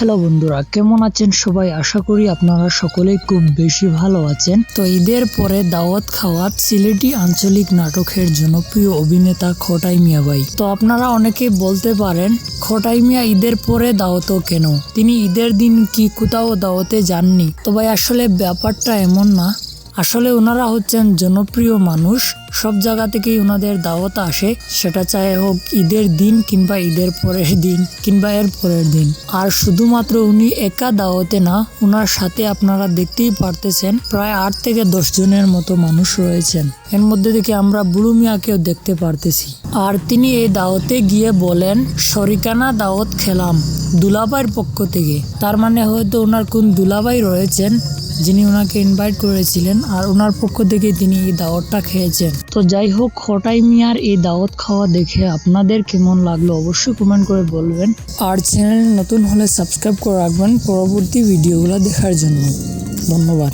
Hello বন্ধুরা, কেমন আছেন সবাই? আশা করি আপনারা সকলেই খুব বেশি ভালো আছেন। তো ঈদের পরে দাওয়াত খাওয়াত সিলেটি আঞ্চলিক নাটকের জনপ্রিয় অভিনেতা খোটাই মিয়া ভাই। তো আপনারা অনেকেই বলতে পারেন খোটাই মিয়া ঈদের পরে দাওয়াতও কেন, তিনি ঈদের দিন কি কোথাও দাওয়াতে যাননি? তো ভাই আসলে ব্যাপারটা এমন না। আসলে ওনারা হচ্ছেন জনপ্রিয় মানুষ, সব জায়গা থেকেই ওনাদের দাওয়াত আসে, সেটা চাই হোক ঈদের দিন কিংবা ঈদের পরের দিন কিংবা এর পরের দিন। আর শুধুমাত্র উনি একা দাওয়াতে না, ওনার সাথে আপনারা দেখতেই পারতেছেন প্রায় 8 থেকে 10 জনের মতো মানুষ রয়েছেন। এর মধ্যে থেকে আমরা বুড়ো মিয়াকেও দেখতে পারতেছি। আর তিনি এই দাওয়াতে গিয়ে বলেন শরিকানা দাওয়াত খেলাম দুলাভাইয়ের পক্ষ থেকে। তার মানে হয়তো ওনার কোন দুলাভাই রয়েছেন যিনি ওনাকে ইনভাইট করেছিলেন, আর ওনার পক্ষ থেকে তিনি এই দাওয়াতটা খেয়েছেন। তো যাই হোক, খোটাই মিয়ার এই দাওয়াত খাওয়া দেখে আপনাদের কেমন লাগলো অবশ্যই কমেন্ট করে বলবেন। আর চ্যানেল নতুন হলে সাবস্ক্রাইব করে রাখবেন পরবর্তী ভিডিওগুলো দেখার জন্য। ধন্যবাদ।